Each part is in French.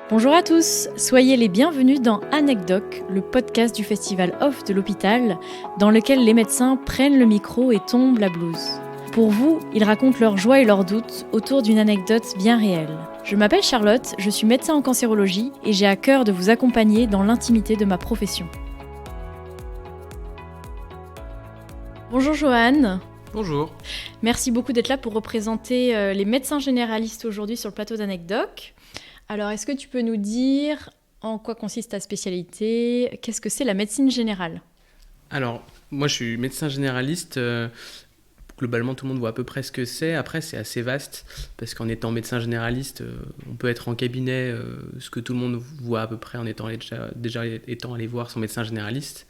Bonjour à tous, soyez les bienvenus dans Anecdoc, le podcast du festival Off de l'hôpital, dans lequel les médecins prennent le micro et tombent la blouse. Pour vous, ils racontent leurs joies et leurs doutes autour d'une anecdote bien réelle. Je m'appelle Charlotte, je suis médecin en cancérologie et j'ai à cœur de vous accompagner dans l'intimité de ma profession. Bonjour Johan. Bonjour. Merci beaucoup d'être là pour représenter les médecins généralistes aujourd'hui sur le plateau d'Anecdoc. Alors, est-ce que tu peux nous dire en quoi consiste ta spécialité ? Qu'est-ce que c'est la médecine générale ? Alors, moi je suis médecin généraliste. Globalement, tout le monde voit à peu près ce que c'est. Après, c'est assez vaste parce qu'en étant médecin généraliste, on peut être en cabinet, ce que tout le monde voit à peu près en étant déjà étant allé voir son médecin généraliste.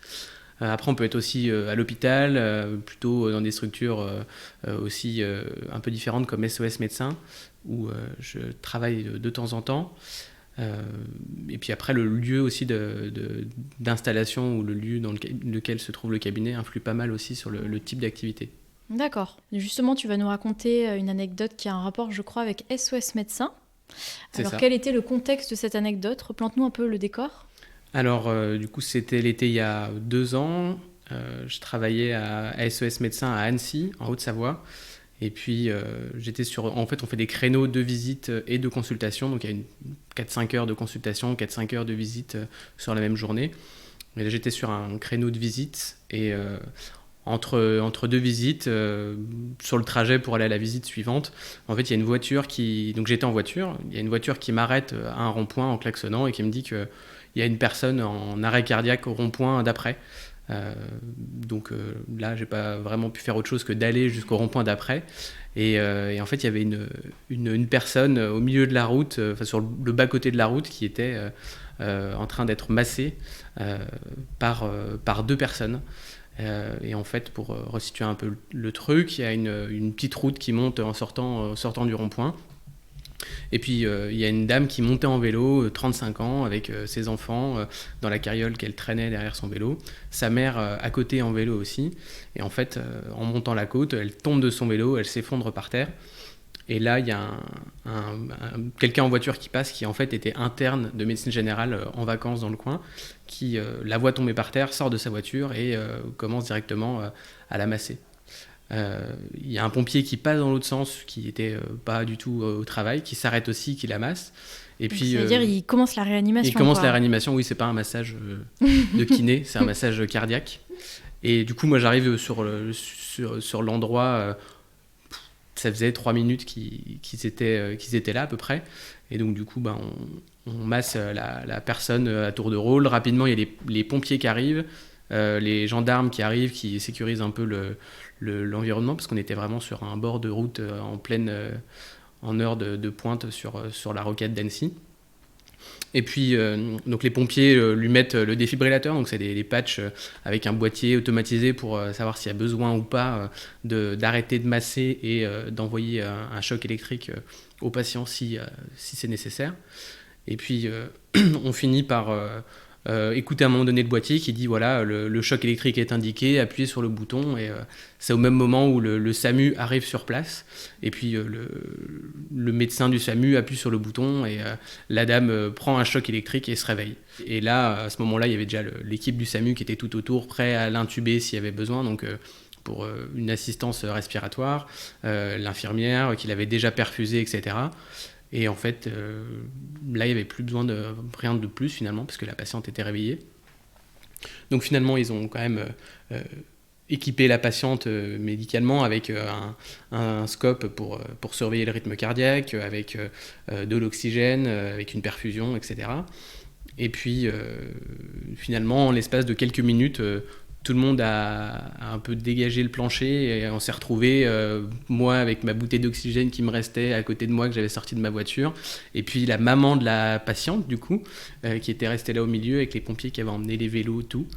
Après, on peut être aussi à l'hôpital, plutôt dans des structures aussi un peu différentes comme SOS Médecins, où je travaille de temps en temps. Et puis après, le lieu aussi d'installation ou le lieu dans lequel se trouve le cabinet influe pas mal aussi sur le type d'activité. D'accord. Justement, tu vas nous raconter une anecdote qui a un rapport, je crois, avec SOS Médecins. Alors, quel était le contexte de cette anecdote ? Replante-nous un peu le décor. Alors, du coup, c'était l'été il y a 2 ans. Je travaillais à SOS Médecins à Annecy, en Haute-Savoie. Et puis, en fait, on fait des créneaux de visite et de consultation. Donc, il y a 4-5 heures de consultation, 4-5 heures de visite sur la même journée. Et là, j'étais sur un créneau de visite. Et entre deux visites, sur le trajet pour aller à la visite suivante, en fait, il y a une voiture qui... Donc, j'étais en voiture. Il y a une voiture qui m'arrête à un rond-point en klaxonnant et qui me dit qu'il y a une personne en arrêt cardiaque au rond-point d'après. Donc là, j'ai pas vraiment pu faire autre chose que d'aller jusqu'au rond-point d'après. Et en fait, il y avait une personne au milieu de la route, sur le bas-côté de la route, qui était en train d'être massée par 2 personnes. Et en fait, pour resituer un peu le truc, il y a une petite route qui monte en sortant du rond-point. Et puis il y a une dame qui montait en vélo, 35 ans, avec ses enfants dans la carriole qu'elle traînait derrière son vélo. Sa mère à côté en vélo aussi. Et en fait, en montant la côte, elle tombe de son vélo, elle s'effondre par terre. Et là, il y a quelqu'un en voiture qui passe, qui en fait était interne de médecine générale en vacances dans le coin, qui la voit tomber par terre, sort de sa voiture et commence directement à la masser. Il y a un pompier qui passe dans l'autre sens, qui était pas du tout au travail, qui s'arrête aussi, qui la masse. Et puis, c'est-à-dire, il commence la réanimation. Il commence la réanimation, oui, c'est pas un massage de kiné, c'est un massage cardiaque. Et du coup, moi, j'arrive sur l'endroit, ça faisait 3 minutes qu'ils étaient là à peu près. Et donc, du coup, on masse la personne à tour de rôle. Rapidement, il y a les pompiers qui arrivent, les gendarmes qui arrivent, qui sécurisent un peu l'environnement, parce qu'on était vraiment sur un bord de route en heure de pointe sur la rocade d'Annecy. Et puis donc les pompiers lui mettent le défibrillateur, donc c'est des patchs avec un boîtier automatisé pour savoir s'il y a besoin ou pas d'arrêter de masser et d'envoyer un choc électrique au patient si c'est nécessaire. Et puis on finit par écouter à un moment donné le boîtier qui dit voilà, le choc électrique est indiqué, appuyez sur le bouton. Et c'est au même moment où le SAMU arrive sur place. Et puis le médecin du SAMU appuie sur le bouton et la dame prend un choc électrique et se réveille. Et là, à ce moment-là, il y avait déjà l'équipe du SAMU qui était tout autour, prêt à l'intuber s'il y avait besoin. Donc pour une assistance respiratoire, l'infirmière qui l'avait déjà perfusée, etc. Et en fait, là, il n'y avait plus besoin de rien de plus finalement, parce que la patiente était réveillée. Donc finalement, ils ont quand même équipé la patiente médicalement avec un scope pour surveiller le rythme cardiaque, avec de l'oxygène, avec une perfusion, etc. Et puis finalement, en l'espace de quelques minutes, tout le monde a un peu dégagé le plancher et on s'est retrouvés, moi avec ma bouteille d'oxygène qui me restait à côté de moi, que j'avais sortie de ma voiture, et puis la maman de la patiente du coup, qui était restée là au milieu avec les pompiers qui avaient emmené les vélos, tout.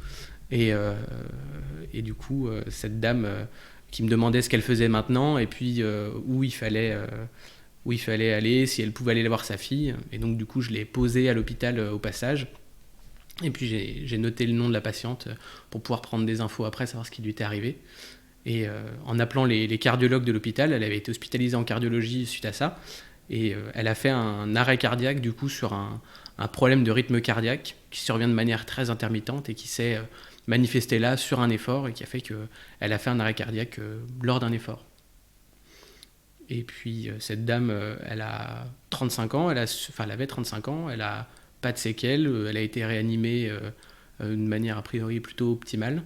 Et du coup, cette dame qui me demandait ce qu'elle faisait maintenant et puis où il fallait aller, si elle pouvait aller voir sa fille. Et donc du coup, je l'ai posée à l'hôpital au passage. Et puis j'ai noté le nom de la patiente pour pouvoir prendre des infos après, savoir ce qui lui était arrivé. Et en appelant les cardiologues de l'hôpital, elle avait été hospitalisée en cardiologie suite à ça. Et elle a fait un arrêt cardiaque du coup sur un problème de rythme cardiaque qui survient de manière très intermittente et qui s'est manifesté là sur un effort et qui a fait qu'elle a fait un arrêt cardiaque lors d'un effort. Et puis cette dame, elle a 35 ans, elle avait 35 ans, elle a pas de séquelles, elle a été réanimée d'une manière a priori plutôt optimale.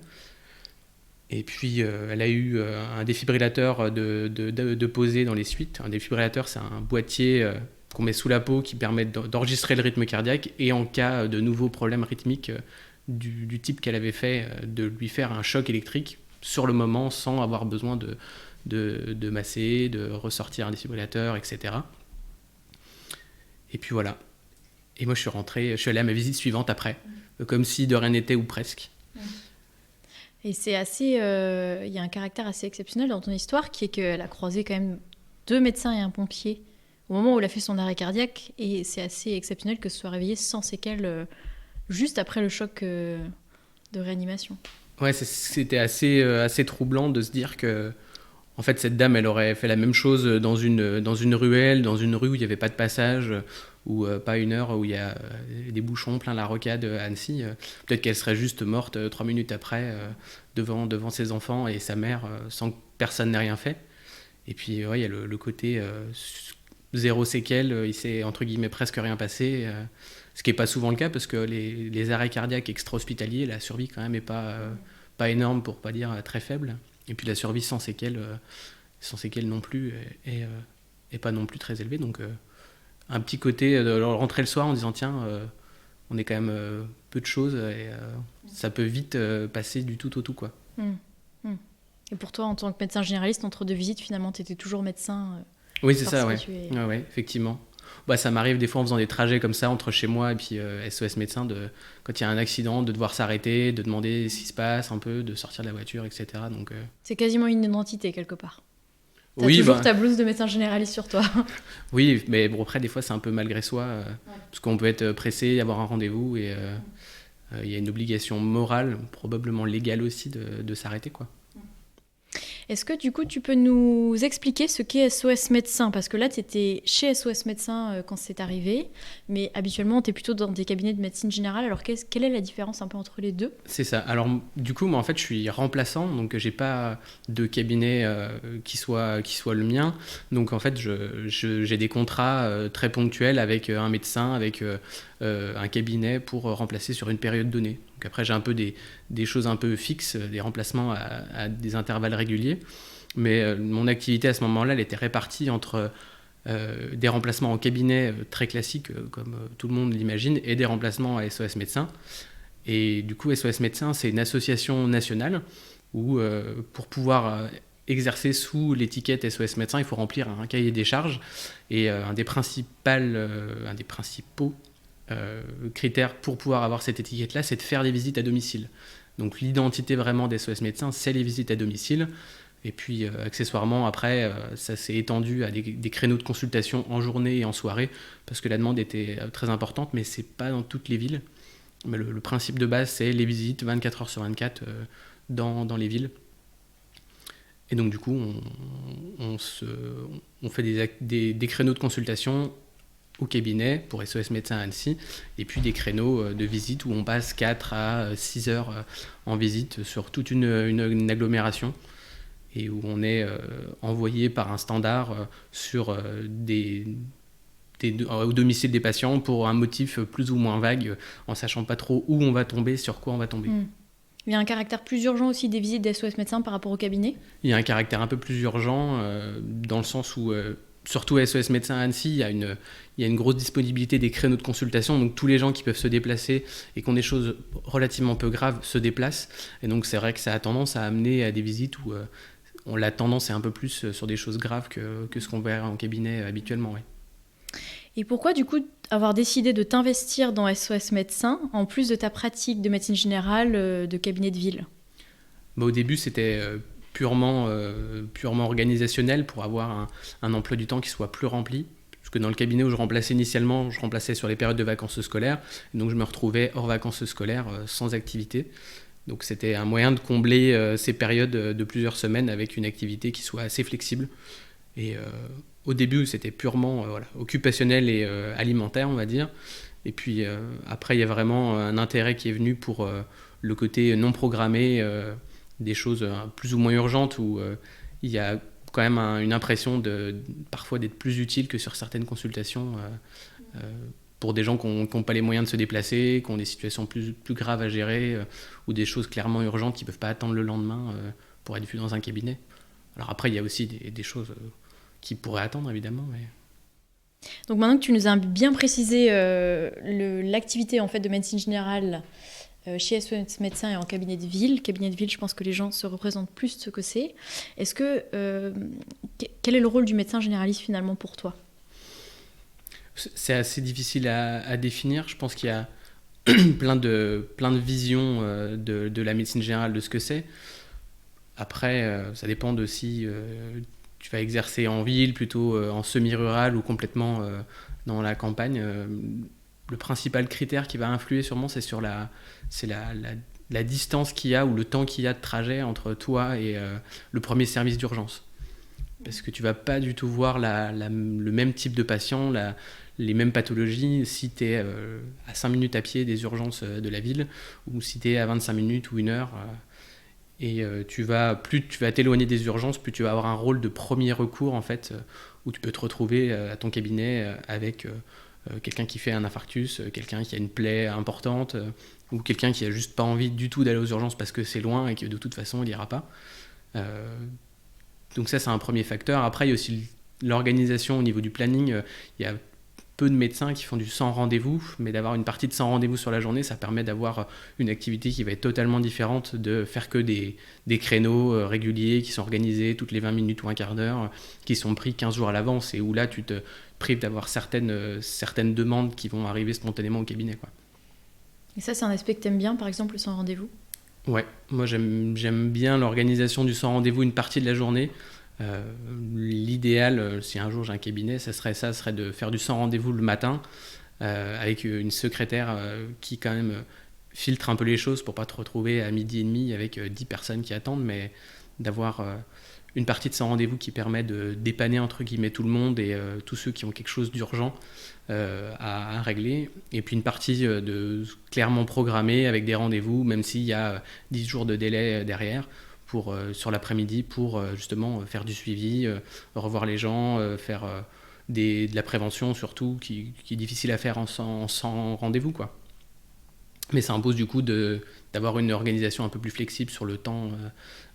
Et puis elle a eu un défibrillateur de poser dans les suites. Un défibrillateur, c'est un boîtier qu'on met sous la peau qui permet d'enregistrer le rythme cardiaque et en cas de nouveaux problèmes rythmiques du type qu'elle avait fait, de lui faire un choc électrique sur le moment sans avoir besoin de masser, de ressortir un défibrillateur, etc. Et puis voilà. Et moi je suis allé à ma visite suivante après, comme si de rien n'était ou presque. Et c'est assez, il y a un caractère assez exceptionnel dans ton histoire qui est qu'elle a croisé quand même 2 médecins et un pompier au moment où elle a fait son arrêt cardiaque, et c'est assez exceptionnel que ce soit réveillée sans séquelles juste après le choc de réanimation. Ouais, c'était assez troublant de se dire que en fait cette dame elle aurait fait la même chose dans une ruelle, dans une rue où il n'y avait pas de passage, ou pas une heure où il y a des bouchons plein la rocade à Annecy. Peut-être qu'elle serait juste morte 3 minutes après devant ses enfants et sa mère sans que personne n'ait rien fait. Et puis ouais, il y a le côté zéro séquelle, il s'est entre guillemets presque rien passé, ce qui n'est pas souvent le cas parce que les arrêts cardiaques extra-hospitaliers, la survie quand même n'est pas énorme pour pas dire très faible. Et puis la survie sans séquelles non plus est pas non plus très élevée. Donc un petit côté de rentrer le soir en disant tiens, on est quand même peu de choses et ça peut vite passer du tout au tout, quoi. Et pour toi, en tant que médecin généraliste, entre 2 visites, finalement, tu étais toujours médecin oui, c'est ça, ouais. Ouais, effectivement. Bah, ça m'arrive des fois en faisant des trajets comme ça entre chez moi et puis SOS médecin, quand il y a un accident, de devoir s'arrêter, de demander ce qui se passe un peu, de sortir de la voiture, etc. Donc, c'est quasiment une identité quelque part. T'as toujours ta blouse de médecin généraliste sur toi. Oui, mais bon, après, des fois, c'est un peu malgré soi, parce qu'on peut être pressé, avoir un rendez-vous, et il y a une obligation morale, probablement légale aussi, de s'arrêter, quoi. Est-ce que du coup tu peux nous expliquer ce qu'est SOS Médecin ? Parce que là tu étais chez SOS Médecin quand c'est arrivé, mais habituellement tu es plutôt dans des cabinets de médecine générale, alors quelle est la différence un peu entre les deux ? C'est ça, alors du coup moi en fait je suis remplaçant, donc j'ai pas de cabinet qui soit le mien, donc en fait j'ai des contrats très ponctuels avec un médecin, avec un cabinet pour remplacer sur une période donnée. Donc après j'ai un peu des choses un peu fixes, des remplacements à des intervalles réguliers, mais mon activité à ce moment-là elle était répartie entre des remplacements en cabinet très classiques comme tout le monde l'imagine, et des remplacements à SOS Médecin. Et du coup SOS Médecin c'est une association nationale où pour pouvoir exercer sous l'étiquette SOS Médecin il faut remplir un cahier des charges, et un des principaux critères pour pouvoir avoir cette étiquette-là, c'est de faire des visites à domicile. Donc l'identité vraiment des SOS Médecins, c'est les visites à domicile. Et puis accessoirement, après, ça s'est étendu à des créneaux de consultation en journée et en soirée, parce que la demande était très importante, mais c'est pas dans toutes les villes. Mais le principe de base, c'est les visites 24 heures sur 24 dans les villes. Et donc du coup, on fait des créneaux de consultation au cabinet pour SOS Médecin à Annecy, et puis des créneaux de visite où on passe 4 à 6 heures en visite sur toute une agglomération, et où on est envoyé par un standard sur au domicile des patients pour un motif plus ou moins vague, en sachant pas trop où on va tomber, sur quoi on va tomber. Il y a un caractère plus urgent aussi des visites des SOS Médecins par rapport au cabinet ? Il y a un caractère un peu plus urgent dans le sens où surtout à SOS Médecin à Annecy, il y a une grosse disponibilité des créneaux de consultation, donc tous les gens qui peuvent se déplacer et qui ont des choses relativement peu graves se déplacent, et donc c'est vrai que ça a tendance à amener à des visites où la tendance est un peu plus sur des choses graves que ce qu'on verrait en cabinet habituellement. Ouais. Et pourquoi du coup avoir décidé de t'investir dans SOS Médecin en plus de ta pratique de médecine générale de cabinet de ville ? Au début c'était purement organisationnel pour avoir un emploi du temps qui soit plus rempli. Parce que dans le cabinet où je remplaçais initialement, je remplaçais sur les périodes de vacances scolaires. Et donc je me retrouvais hors vacances scolaires sans activité. Donc c'était un moyen de combler ces périodes de plusieurs semaines avec une activité qui soit assez flexible. Et au début, c'était purement occupationnel et alimentaire, on va dire. Et puis après, il y a vraiment un intérêt qui est venu pour le côté non programmé, des choses plus ou moins urgentes, où il y a quand même une impression parfois d'être plus utile que sur certaines consultations pour des gens qui n'ont pas les moyens de se déplacer, qui ont des situations plus graves à gérer, ou des choses clairement urgentes qui ne peuvent pas attendre le lendemain pour être vues dans un cabinet. Alors après, il y a aussi des choses qui pourraient attendre, évidemment. Mais... Donc maintenant que tu nous as bien précisé l'activité en fait, de médecine générale chez SOS Médecins et en cabinet de ville. Cabinet de ville, je pense que les gens se représentent plus ce que c'est. Quel est le rôle du médecin généraliste finalement pour toi ? C'est assez difficile à définir. Je pense qu'il y a plein de visions de la médecine générale, de ce que c'est. Après, ça dépend de si tu vas exercer en ville, plutôt en semi-rural ou complètement dans la campagne. Le principal critère qui va influer sûrement, c'est sur la distance qu'il y a ou le temps qu'il y a de trajet entre toi et le premier service d'urgence. Parce que tu ne vas pas du tout voir le même type de patient, les mêmes pathologies si tu es à 5 minutes à pied des urgences de la ville ou si tu es à 25 minutes ou 1 heure. Plus tu vas t'éloigner des urgences, plus tu vas avoir un rôle de premier recours en fait, où tu peux te retrouver à ton cabinet avec quelqu'un qui fait un infarctus, quelqu'un qui a une plaie importante, ou quelqu'un qui a juste pas envie du tout d'aller aux urgences parce que c'est loin et que de toute façon il n'ira pas. Donc ça, c'est un premier facteur. Après, il y a aussi l'organisation au niveau du planning. Il y a peu de médecins qui font du sans rendez-vous, mais d'avoir une partie de sans rendez-vous sur la journée, ça permet d'avoir une activité qui va être totalement différente de faire que des créneaux réguliers qui sont organisés toutes les 20 minutes ou un quart d'heure, qui sont pris 15 jours à l'avance et où là, tu te prives d'avoir certaines demandes qui vont arriver spontanément au cabinet, quoi. Et ça, c'est un aspect que tu aimes bien, par exemple, le sans rendez-vous ? Ouais, moi j'aime bien l'organisation du sans rendez-vous une partie de la journée. L'idéal, si un jour j'ai un cabinet, ça serait de faire du sans rendez-vous le matin avec une secrétaire qui quand même filtre un peu les choses pour pas te retrouver à 12h30 avec 10 personnes qui attendent, mais d'avoir une partie de sans rendez-vous qui permet de dépanner entre guillemets tout le monde et tous ceux qui ont quelque chose d'urgent à régler, et puis une partie clairement programmée avec des rendez-vous, même s'il y a 10 jours de délai derrière, sur l'après-midi pour justement faire du suivi, revoir les gens, faire de la prévention surtout, qui est difficile à faire sans rendez-vous, quoi. Mais ça impose du coup d'avoir une organisation un peu plus flexible sur le temps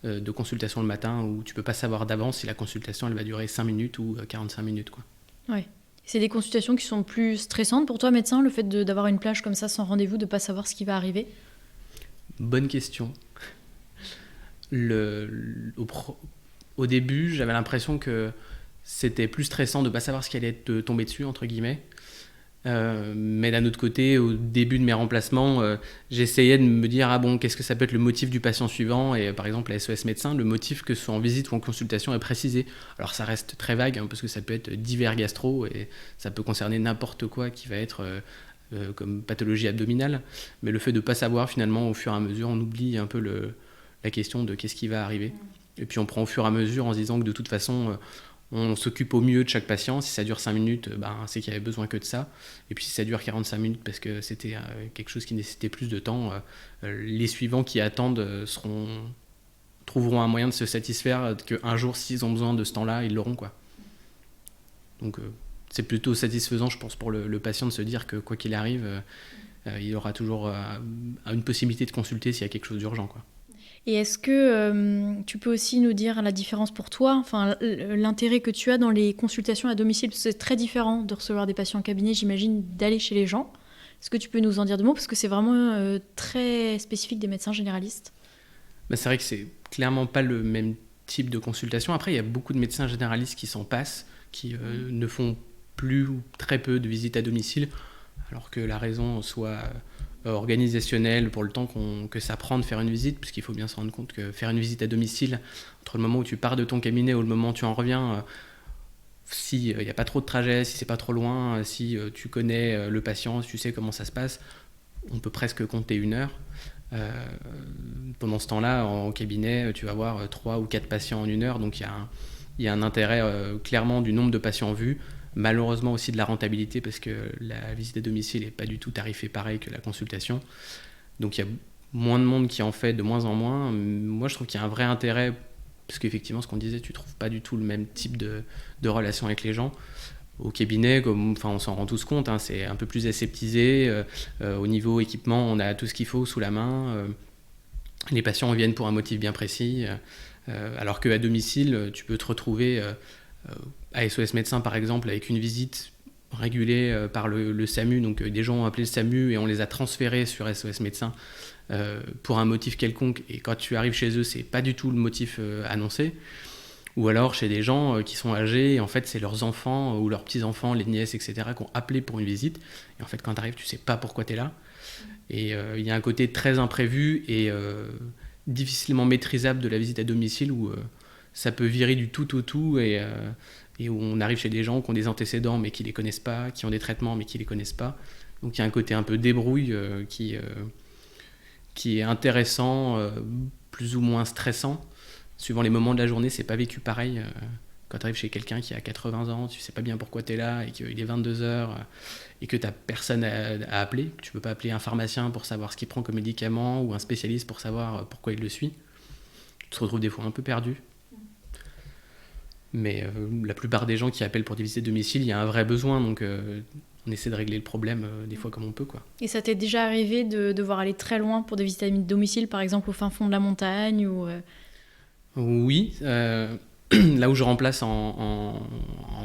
de consultation le matin, où tu peux pas savoir d'avance si la consultation elle va durer 5 minutes ou 45 minutes, quoi. Ouais. C'est des consultations qui sont plus stressantes pour toi, médecin, le fait d'avoir une plage comme ça sans rendez-vous, de ne pas savoir ce qui va arriver ? Bonne question. Au début, j'avais l'impression que c'était plus stressant de ne pas savoir ce qui allait te tomber dessus, entre guillemets. Mais d'un autre côté, au début de mes remplacements, j'essayais de me dire qu'est-ce que ça peut être le motif du patient suivant, et par exemple à SOS Médecins, le motif que ce soit en visite ou en consultation est précisé. Alors ça reste très vague, parce que ça peut être divers gastro et ça peut concerner n'importe quoi qui va être comme pathologie abdominale, mais le fait de ne pas savoir, finalement, au fur et à mesure, on oublie un peu la question de qu'est-ce qui va arriver, et puis on prend au fur et à mesure en se disant que de toute façon on s'occupe au mieux de chaque patient. Si ça dure 5 minutes, c'est qu'il y avait besoin que de ça. Et puis si ça dure 45 minutes parce que c'était quelque chose qui nécessitait plus de temps, les suivants qui attendent trouveront un moyen de se satisfaire qu'un jour, s'ils ont besoin de ce temps-là, ils l'auront, quoi. Donc c'est plutôt satisfaisant, je pense, pour le patient de se dire que quoi qu'il arrive, il aura toujours une possibilité de consulter s'il y a quelque chose d'urgent, quoi. Et est-ce que tu peux aussi nous dire la différence pour toi, enfin, l'intérêt que tu as dans les consultations à domicile, parce que c'est très différent de recevoir des patients en cabinet, j'imagine, d'aller chez les gens. Est-ce que tu peux nous en dire deux mots, parce que c'est vraiment très spécifique des médecins généralistes ? C'est vrai que c'est clairement pas le même type de consultation. Après, il y a beaucoup de médecins généralistes qui s'en passent, qui ne font plus ou très peu de visites à domicile, alors que la raison soit organisationnelle pour le temps que ça prend de faire une visite, puisqu'il faut bien se rendre compte que faire une visite à domicile, entre le moment où tu pars de ton cabinet ou le moment où tu en reviens, s'il n'y a pas trop de trajet, si c'est pas trop loin, si tu connais le patient, si tu sais comment ça se passe, on peut presque compter 1 heure. Pendant ce temps-là, en cabinet, tu vas voir 3 ou 4 patients en 1 heure, donc il il y a un intérêt clairement du nombre de patients vus, malheureusement aussi de la rentabilité parce que la visite à domicile n'est pas du tout tarifée pareil que la consultation. Donc il y a moins de monde qui en fait de moins en moins. Moi je trouve qu'il y a un vrai intérêt parce qu'effectivement ce qu'on disait, tu ne trouves pas du tout le même type de relation avec les gens. Au cabinet, on s'en rend tous compte, c'est un peu plus aseptisé. Au niveau équipement, on a tout ce qu'il faut sous la main. Les patients viennent pour un motif bien précis. Alors qu'à domicile, tu peux te retrouver à SOS Médecins, par exemple, avec une visite régulée par le SAMU. Donc des gens ont appelé le SAMU et on les a transférés sur SOS Médecins pour un motif quelconque. Et quand tu arrives chez eux, c'est pas du tout le motif annoncé. Ou alors chez des gens qui sont âgés, et en fait c'est leurs enfants ou leurs petits-enfants, les nièces, etc., qui ont appelé pour une visite. Et en fait quand tu arrives, tu sais pas pourquoi tu es là. Et il y a un côté très imprévu et difficilement maîtrisable de la visite à domicile où ça peut virer du tout au tout et où on arrive chez des gens qui ont des antécédents mais qui les connaissent pas, qui ont des traitements mais qui les connaissent pas. Donc il y a un côté un peu débrouille qui est intéressant, plus ou moins stressant. Suivant les moments de la journée, c'est pas vécu pareil. Quand tu arrives chez quelqu'un qui a 80 ans, tu sais pas bien pourquoi tu es là et qu'il est 22h et que tu n'as personne à appeler. Tu peux pas appeler un pharmacien pour savoir ce qu'il prend comme médicament ou un spécialiste pour savoir pourquoi il le suit. Tu te retrouves des fois un peu perdu. Mais la plupart des gens qui appellent pour des visites de domicile, il y a un vrai besoin. Donc on essaie de régler le problème des fois comme on peut, quoi. Et ça t'est déjà arrivé de devoir aller très loin pour des visites à domicile, par exemple au fin fond de la montagne ou Oui, là où je remplace en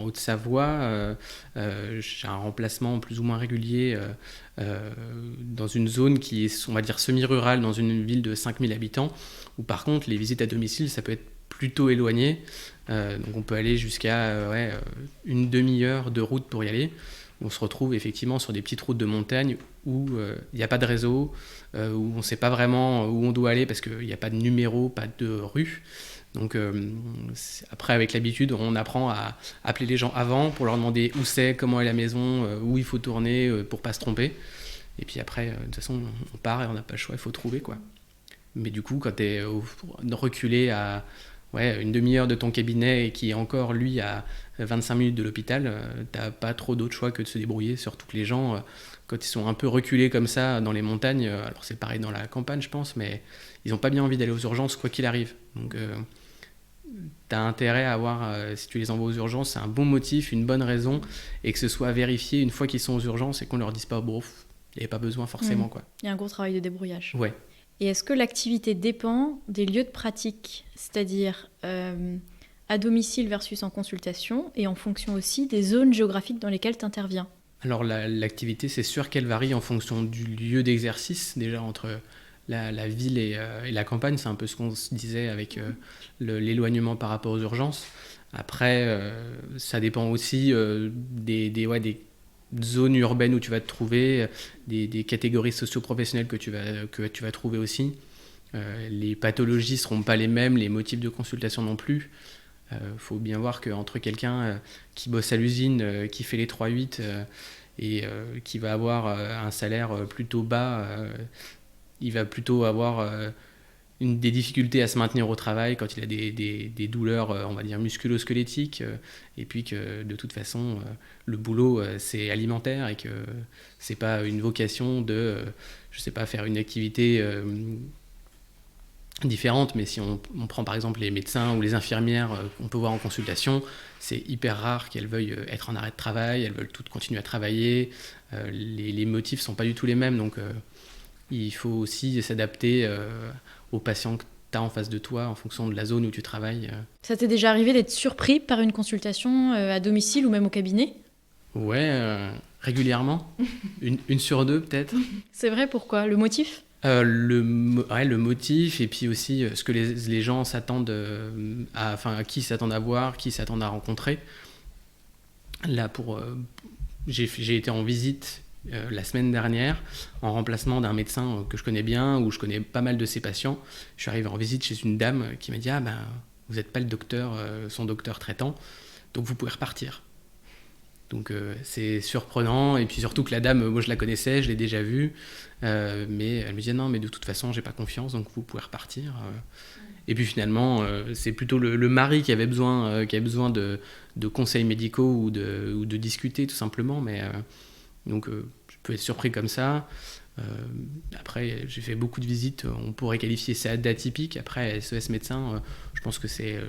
Haute-Savoie, j'ai un remplacement plus ou moins régulier dans une zone qui est, on va dire, semi-rurale, dans une ville de 5000 habitants, où par contre les visites à domicile, ça peut être plutôt éloigné. Donc on peut aller jusqu'à une demi-heure de route pour y aller. On se retrouve effectivement sur des petites routes de montagne où il n'y a pas de réseau, où on ne sait pas vraiment où on doit aller parce qu'il n'y a pas de numéro, pas de rue. Donc après, avec l'habitude, on apprend à appeler les gens avant pour leur demander où c'est, comment est la maison, où il faut tourner pour ne pas se tromper. Et puis après, de toute façon, on part et on n'a pas le choix, il faut trouver, quoi. Mais du coup, quand tu es reculé à une demi-heure de ton cabinet et qui est encore, lui, à 25 minutes de l'hôpital, t'as pas trop d'autre choix que de se débrouiller, surtout que les gens, quand ils sont un peu reculés comme ça dans les montagnes, alors c'est pareil dans la campagne, je pense, mais ils n'ont pas bien envie d'aller aux urgences quoi qu'il arrive. Donc t'as intérêt à avoir, si tu les envoies aux urgences, c'est un bon motif, une bonne raison, et que ce soit vérifié une fois qu'ils sont aux urgences et qu'on leur dise pas, bon, il n'y avait pas besoin forcément, quoi. Il y a un gros travail de débrouillage. Ouais. Et est-ce que l'activité dépend des lieux de pratique, c'est-à-dire à domicile versus en consultation, et en fonction aussi des zones géographiques dans lesquelles tu interviens? Alors l'activité, c'est sûr qu'elle varie en fonction du lieu d'exercice, déjà entre la ville et la campagne, c'est un peu ce qu'on se disait avec l'éloignement par rapport aux urgences. Après, ça dépend aussi des zones urbaines où tu vas te trouver, des catégories socio-professionnelles que tu vas trouver aussi. Les pathologies ne seront pas les mêmes, les motifs de consultation non plus. Faut bien voir qu'entre quelqu'un qui bosse à l'usine, qui fait les 3-8 et qui va avoir un salaire plutôt bas, il va plutôt avoir des difficultés à se maintenir au travail quand il a des douleurs, on va dire, musculo-squelettiques, et puis que de toute façon, le boulot, c'est alimentaire et que c'est pas une vocation de, je sais pas, faire une activité différente, mais si on prend par exemple les médecins ou les infirmières qu'on peut voir en consultation, c'est hyper rare qu'elles veuillent être en arrêt de travail, elles veulent toutes continuer à travailler, les motifs sont pas du tout les mêmes, donc il faut aussi s'adapter aux patients que tu as en face de toi en fonction de la zone où tu travailles. Ça t'est déjà arrivé d'être surpris par une consultation à domicile ou même au cabinet? Ouais, régulièrement. une sur deux peut-être. C'est vrai, pourquoi? Le motif? Le motif et puis aussi ce que les gens s'attendent à qui s'attendent à voir, qui s'attendent à rencontrer. Là, j'ai été en visite la semaine dernière en remplacement d'un médecin que je connais bien, où je connais pas mal de ses patients. Je suis arrivé en visite chez une dame qui m'a dit vous n'êtes pas le docteur, son docteur traitant, donc vous pouvez repartir. Donc c'est surprenant, et puis surtout que la dame, moi je la connaissais, je l'ai déjà vue, mais elle me disait non, mais de toute façon j'ai pas confiance, donc vous pouvez repartir. Et puis finalement, c'est plutôt le mari qui avait besoin de conseils médicaux ou de discuter tout simplement. Mais donc je peux être surpris comme ça. Après, j'ai fait beaucoup de visites. On pourrait qualifier ça d'atypique. Après, SOS médecin, je pense que c'est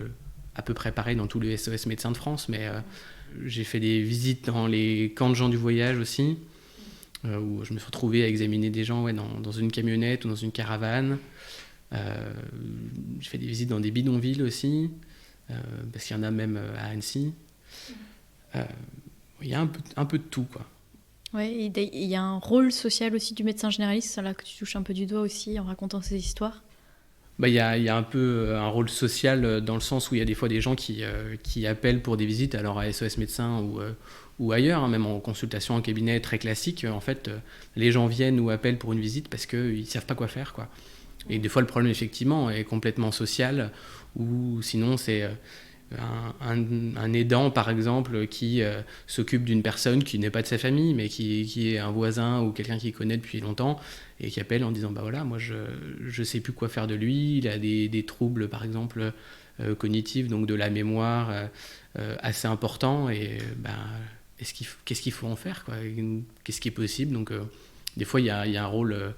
à peu près pareil dans tous les SOS médecins de France. Mais j'ai fait des visites dans les camps de gens du voyage aussi, où je me suis retrouvé à examiner des gens dans une camionnette ou dans une caravane. J'ai fait des visites dans des bidonvilles aussi, parce qu'il y en a même à Annecy. Il y a un peu de tout, quoi. Ouais, il y a un rôle social aussi du médecin généraliste, c'est là que tu touches un peu du doigt aussi en racontant ces histoires. Il y a un peu un rôle social dans le sens où il y a des fois des gens qui appellent pour des visites, alors à SOS médecin ou ailleurs, hein, même en consultation en cabinet très classique. En fait, les gens viennent ou appellent pour une visite parce qu'ils ne savent pas quoi faire, quoi. Et des fois, le problème, effectivement, est complètement social, ou sinon, c'est un aidant, par exemple, qui s'occupe d'une personne qui n'est pas de sa famille, mais qui est un voisin ou quelqu'un qu'il connaît depuis longtemps, et qui appelle en disant, bah voilà, moi, je sais plus quoi faire de lui, il a des troubles, par exemple, cognitifs, donc de la mémoire assez importants, et qu'est-ce qu'il faut en faire, quoi, qu'est-ce qui est possible. Donc, des fois, il y a un rôle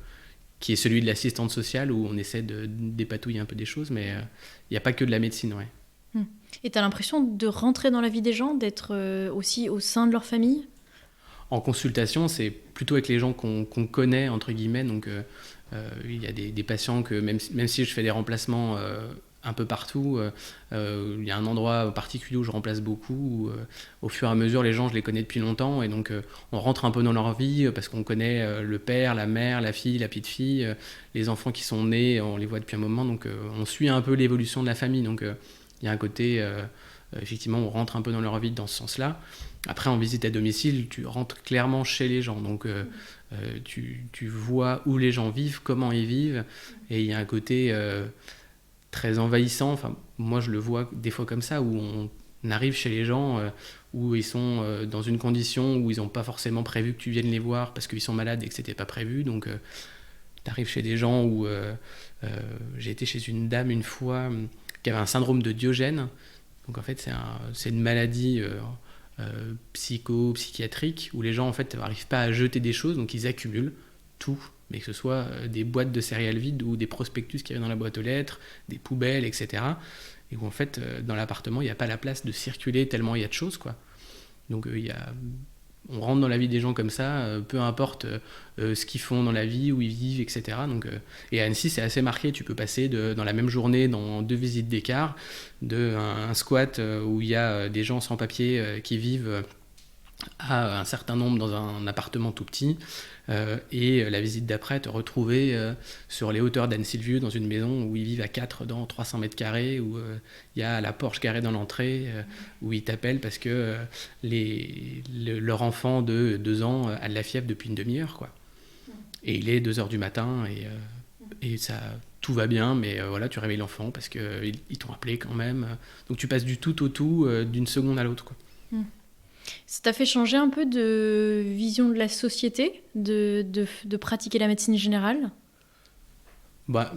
qui est celui de l'assistante sociale, où on essaie de dépatouiller un peu des choses, mais il n'y a pas que de la médecine, ouais. Et tu as l'impression de rentrer dans la vie des gens, d'être aussi au sein de leur famille ? En consultation, c'est plutôt avec les gens qu'on connaît, entre guillemets. Donc, il y a des patients que, même si je fais des remplacements un peu partout, il y a un endroit particulier où je remplace beaucoup, où, au fur et à mesure, les gens, je les connais depuis longtemps. Et donc, on rentre un peu dans leur vie parce qu'on connaît le père, la mère, la fille, la petite fille, les enfants qui sont nés, on les voit depuis un moment. Donc, on suit un peu l'évolution de la famille. Donc, il y a un côté, effectivement, on rentre un peu dans leur vie dans ce sens-là. Après, en visite à domicile, tu rentres clairement chez les gens. Donc, tu vois où les gens vivent, comment ils vivent. Et il y a un côté très envahissant. Enfin, moi, je le vois des fois comme ça, où on arrive chez les gens, où ils sont dans une condition où ils n'ont pas forcément prévu que tu viennes les voir parce qu'ils sont malades et que ce n'était pas prévu. Donc, tu arrives chez des gens où... j'ai été chez une dame une fois... qui avait un syndrome de Diogène. Donc en fait, c'est une maladie psychiatrique où les gens en fait n'arrivent pas à jeter des choses, donc ils accumulent tout, mais que ce soit des boîtes de céréales vides ou des prospectus qui avaient dans la boîte aux lettres, des poubelles, etc. Et où en fait, dans l'appartement, il n'y a pas la place de circuler tellement il y a de choses, quoi. Donc on rentre dans la vie des gens comme ça, peu importe ce qu'ils font dans la vie, où ils vivent, etc. Donc, et à Annecy, c'est assez marqué. Tu peux passer dans la même journée, dans 2 visites d'écart, un squat où il y a des gens sans papier qui vivent à un certain nombre dans un appartement tout petit, et la visite d'après, te retrouver sur les hauteurs d'Annecy-le-Vieux dans une maison où ils vivent à 4 dans 300 mètres carrés, où il y a la Porsche garée dans l'entrée, où ils t'appellent parce que leur enfant de 2 ans a de la fièvre depuis une demi-heure, quoi. Et il est 2h du matin, et ça, tout va bien, mais voilà, tu réveilles l'enfant parce qu'ils t'ont appelé quand même. Donc tu passes du tout au tout, d'une seconde à l'autre, quoi. Ça t'a fait changer un peu de vision de la société, de pratiquer la médecine générale ?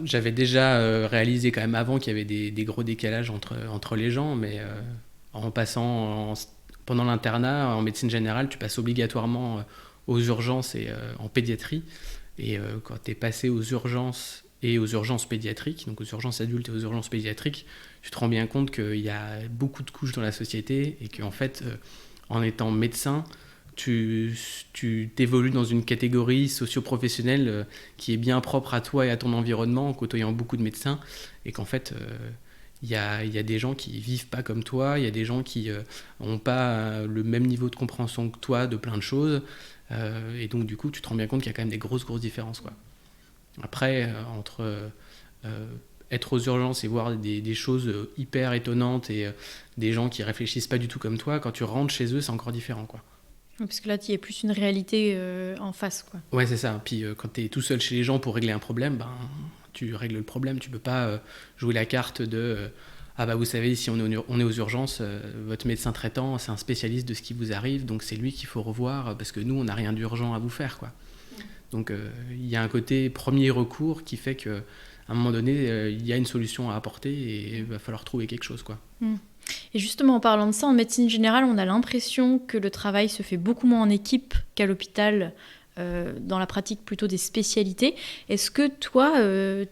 J'avais déjà réalisé quand même avant qu'il y avait des gros décalages entre les gens, mais en passant pendant l'internat en médecine générale, tu passes obligatoirement aux urgences et en pédiatrie. Et quand tu es passé aux urgences et aux urgences pédiatriques, donc aux urgences adultes et aux urgences pédiatriques, tu te rends bien compte qu'il y a beaucoup de couches dans la société et qu'en fait... en étant médecin, tu t'évolues dans une catégorie socio-professionnelle qui est bien propre à toi et à ton environnement, en côtoyant beaucoup de médecins, et qu'en fait, il y a des gens qui vivent pas comme toi, il y a des gens qui n'ont pas le même niveau de compréhension que toi de plein de choses, et donc du coup, tu te rends bien compte qu'il y a quand même des grosses différences, quoi. Après, entre... être aux urgences et voir des choses hyper étonnantes et des gens qui réfléchissent pas du tout comme toi, quand tu rentres chez eux, c'est encore différent, quoi. Parce que là, il y a plus une réalité en face, quoi. Ouais, c'est ça. Puis quand tu es tout seul chez les gens pour régler un problème, tu règles le problème. Tu peux pas jouer la carte de vous savez, si on est aux urgences, votre médecin traitant, c'est un spécialiste de ce qui vous arrive, donc c'est lui qu'il faut revoir parce que nous, on n'a rien d'urgent à vous faire, quoi. Donc il y a un côté premier recours qui fait que à un moment donné, il y a une solution à apporter et il va falloir trouver quelque chose, quoi. Et justement, en parlant de ça, en médecine générale, on a l'impression que le travail se fait beaucoup moins en équipe qu'à l'hôpital, dans la pratique plutôt des spécialités. Est-ce que toi,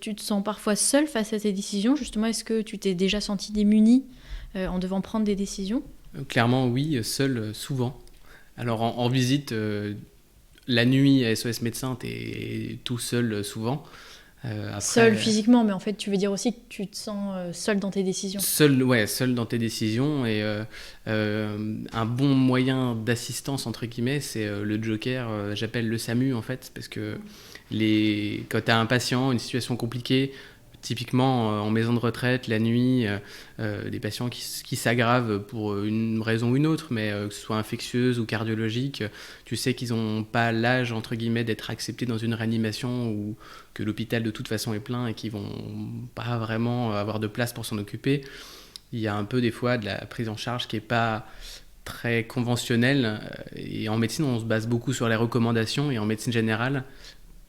tu te sens parfois seul face à tes décisions? Justement, est-ce que tu t'es déjà senti démuni en devant prendre des décisions? Clairement, oui, seul, souvent. Alors, en visite, la nuit à SOS Médecins, t'es tout seul, souvent. Après, Seul physiquement, mais en fait, tu veux dire aussi que tu te sens seul dans tes décisions. seul dans tes décisions. Et un bon moyen d'assistance, entre guillemets, c'est le Joker. J'appelle le SAMU, en fait, parce que quand tu as un patient, une situation compliquée, typiquement en maison de retraite, la nuit, des patients qui s'aggravent pour une raison ou une autre, mais que ce soit infectieuse ou cardiologique, tu sais qu'ils n'ont pas l'âge, entre guillemets, d'être acceptés dans une réanimation ou que l'hôpital de toute façon est plein et qu'ils vont pas vraiment avoir de place pour s'en occuper. Il y a un peu des fois de la prise en charge qui n'est pas très conventionnelle. Et en médecine, on se base beaucoup sur les recommandations, et en médecine générale,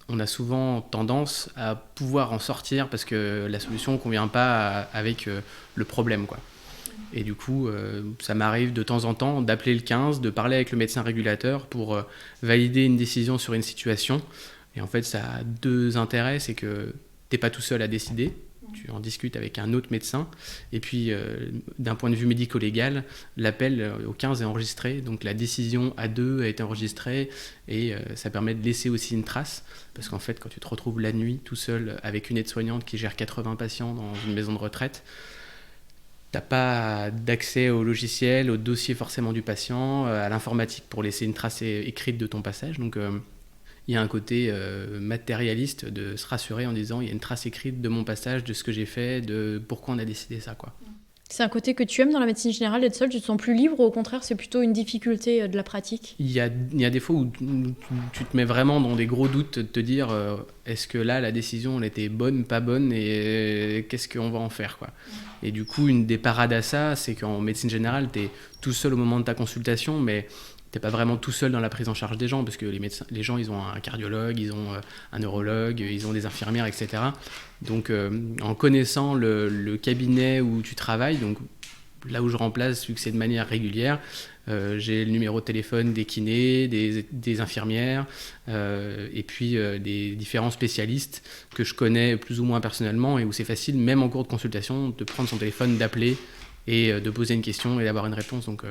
on a souvent tendance à pouvoir en sortir parce que la solution ne convient pas avec le problème, quoi. Et du coup, ça m'arrive de temps en temps d'appeler le 15, de parler avec le médecin régulateur pour valider une décision sur une situation. Et en fait, ça a deux intérêts, c'est que tu n'es pas tout seul à décider, tu en discutes avec un autre médecin. Et puis, d'un point de vue médico-légal, l'appel au 15 est enregistré, donc la décision à deux a été enregistrée, et ça permet de laisser aussi une trace. Parce qu'en fait, quand tu te retrouves la nuit tout seul avec une aide-soignante qui gère 80 patients dans une maison de retraite, t'as pas d'accès au logiciel, au dossier forcément du patient, à l'informatique pour laisser une trace écrite de ton passage. Donc il y a un côté matérialiste de se rassurer en disant il y a une trace écrite de mon passage, de ce que j'ai fait, de pourquoi on a décidé ça, quoi. C'est un côté que tu aimes dans la médecine générale, d'être seul, tu te sens plus libre, ou au contraire, c'est plutôt une difficulté de la pratique? Il y a des fois où tu te mets vraiment dans des gros doutes, de te dire est-ce que là la décision elle était bonne, pas bonne, et qu'est-ce qu'on va en faire, quoi. Et du coup, une des parades à ça, c'est qu'en médecine générale, tu es tout seul au moment de ta consultation, mais t'es pas vraiment tout seul dans la prise en charge des gens, parce que les gens, ils ont un cardiologue, ils ont un neurologue, ils ont des infirmières, etc. Donc, en connaissant le cabinet où tu travailles, donc là où je remplace, vu que c'est de manière régulière, j'ai le numéro de téléphone des kinés, des infirmières, et puis des différents spécialistes que je connais plus ou moins personnellement, et où c'est facile, même en cours de consultation, de prendre son téléphone, d'appeler et de poser une question et d'avoir une réponse. Donc,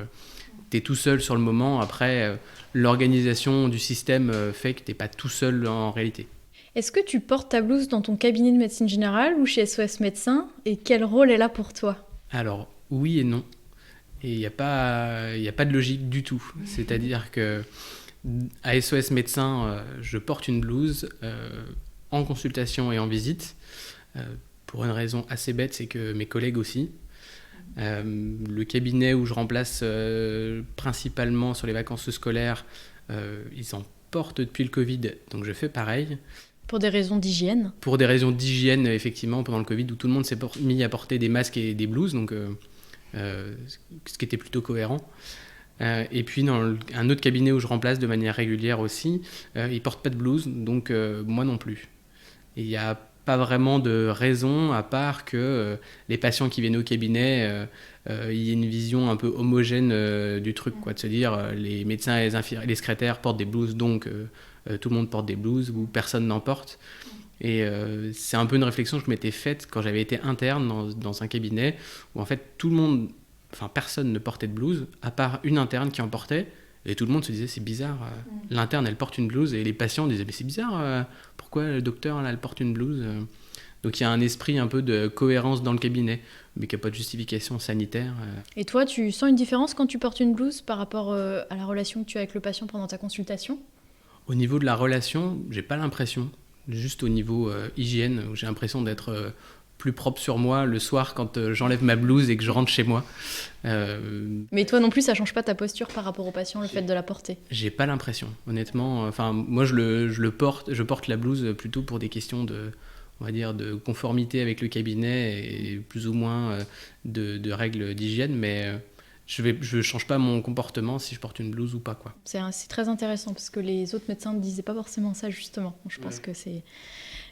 tu es tout seul sur le moment. Après, l'organisation du système fait que tu n'es pas tout seul en réalité. Est-ce que tu portes ta blouse dans ton cabinet de médecine générale ou chez SOS Médecins, et quel rôle est là pour toi? Alors, oui et non. Et il n'y a pas de logique du tout. C'est-à-dire que à SOS Médecins, je porte une blouse en consultation et en visite, pour une raison assez bête, c'est que mes collègues aussi. Le cabinet où je remplace principalement sur les vacances scolaires, ils en portent depuis le Covid, donc je fais pareil. Pour des raisons d'hygiène? Pour des raisons d'hygiène, effectivement, pendant le Covid, où tout le monde s'est mis à porter des masques et des blouses, donc ce qui était plutôt cohérent. Et puis dans un autre cabinet où je remplace de manière régulière aussi, ils ne portent pas de blouse, donc moi non plus. Et il n'y a pas vraiment de raison, à part que les patients qui viennent au cabinet, il y a une vision un peu homogène du truc, quoi, de se dire les médecins et les secrétaires portent des blouses, donc tout le monde porte des blouses, ou personne n'en porte. Et c'est un peu une réflexion que je m'étais faite quand j'avais été interne dans un cabinet, où en fait personne ne portait de blouse, à part une interne qui en portait. Et tout le monde se disait, c'est bizarre, l'interne, elle porte une blouse, et les patients disaient, mais c'est bizarre, pourquoi le docteur, là, elle porte une blouse? Donc il y a un esprit un peu de cohérence dans le cabinet, mais qui n'a pas de justification sanitaire. Et toi, tu sens une différence quand tu portes une blouse par rapport à la relation que tu as avec le patient pendant ta consultation? Au niveau de la relation, j'ai pas l'impression. Juste au niveau hygiène, où j'ai l'impression d'être plus propre sur moi le soir quand j'enlève ma blouse et que je rentre chez moi. Mais toi non plus, ça change pas ta posture par rapport au patient, le fait de la porter? J'ai pas l'impression, honnêtement. Enfin, moi, je porte la blouse plutôt pour des questions on va dire, de conformité avec le cabinet et plus ou moins de règles d'hygiène, mais je change pas mon comportement si je porte une blouse ou pas, quoi. C'est très intéressant parce que les autres médecins ne disaient pas forcément ça, justement. Je pense que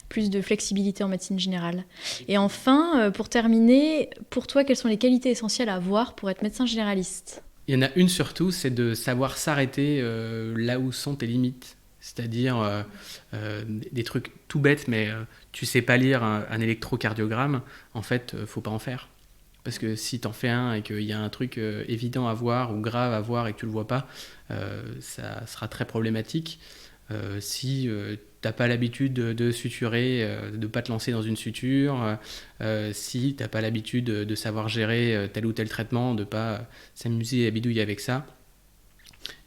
plus de flexibilité en médecine générale. Et enfin, pour terminer, pour toi, quelles sont les qualités essentielles à avoir pour être médecin généraliste ? Il y en a une surtout, c'est de savoir s'arrêter là où sont tes limites. C'est-à-dire des trucs tout bêtes, mais tu sais pas lire un électrocardiogramme, en fait, faut pas en faire. Parce que si t'en fais un et qu'il y a un truc évident à voir ou grave à voir et que tu le vois pas, ça sera très problématique. Si t'as pas l'habitude de suturer, de pas te lancer dans une suture, si t'as pas l'habitude de savoir gérer tel ou tel traitement, de pas s'amuser à bidouiller avec ça.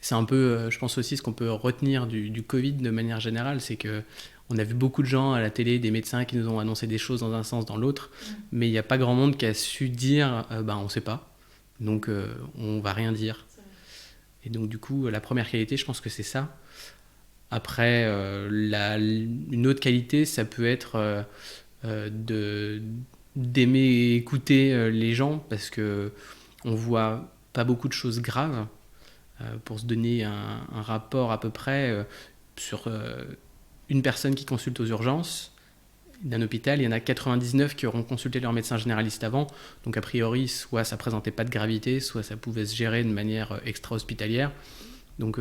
C'est un peu, je pense aussi, ce qu'on peut retenir du Covid de manière générale, c'est que on a vu beaucoup de gens à la télé, des médecins qui nous ont annoncé des choses dans un sens, dans l'autre, mais il n'y a pas grand monde qui a su dire on ne sait pas, donc on ne va rien dire. Et donc du coup, la première qualité, je pense que c'est ça. Après, une autre qualité, ça peut être d'aimer écouter les gens, parce qu'on ne voit pas beaucoup de choses graves. Pour se donner un rapport à peu près sur une personne qui consulte aux urgences d'un hôpital, il y en a 99 qui auront consulté leur médecin généraliste avant, donc a priori soit ça présentait pas de gravité, soit ça pouvait se gérer de manière extra-hospitalière, donc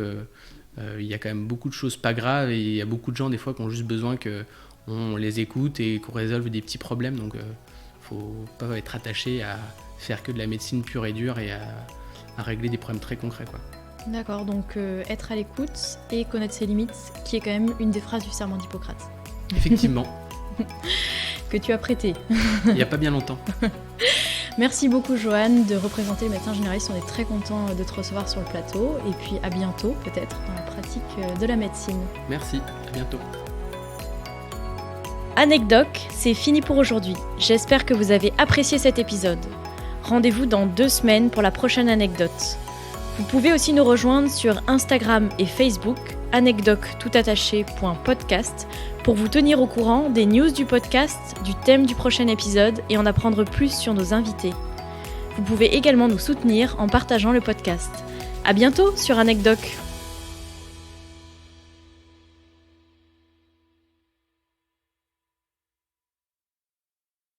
il y a quand même beaucoup de choses pas graves et il y a beaucoup de gens des fois qui ont juste besoin qu'on les écoute et qu'on résolve des petits problèmes, donc faut pas être attaché à faire que de la médecine pure et dure et à régler des problèmes très concrets, quoi. D'accord, donc être à l'écoute et connaître ses limites, qui est quand même une des phrases du serment d'Hippocrate. Effectivement. Que tu as prêté. Il n'y a pas bien longtemps. Merci beaucoup Joanne de représenter les médecins généralistes, on est très contents de te recevoir sur le plateau et puis à bientôt peut-être dans la pratique de la médecine. Merci, à bientôt. Anecdoc, c'est fini pour aujourd'hui. J'espère que vous avez apprécié cet épisode. Rendez-vous dans 2 semaines pour la prochaine anecdote. Vous pouvez aussi nous rejoindre sur Instagram et Facebook, anecdoc_podcast, pour vous tenir au courant des news du podcast, du thème du prochain épisode et en apprendre plus sur nos invités. Vous pouvez également nous soutenir en partageant le podcast. À bientôt sur Anecdoc.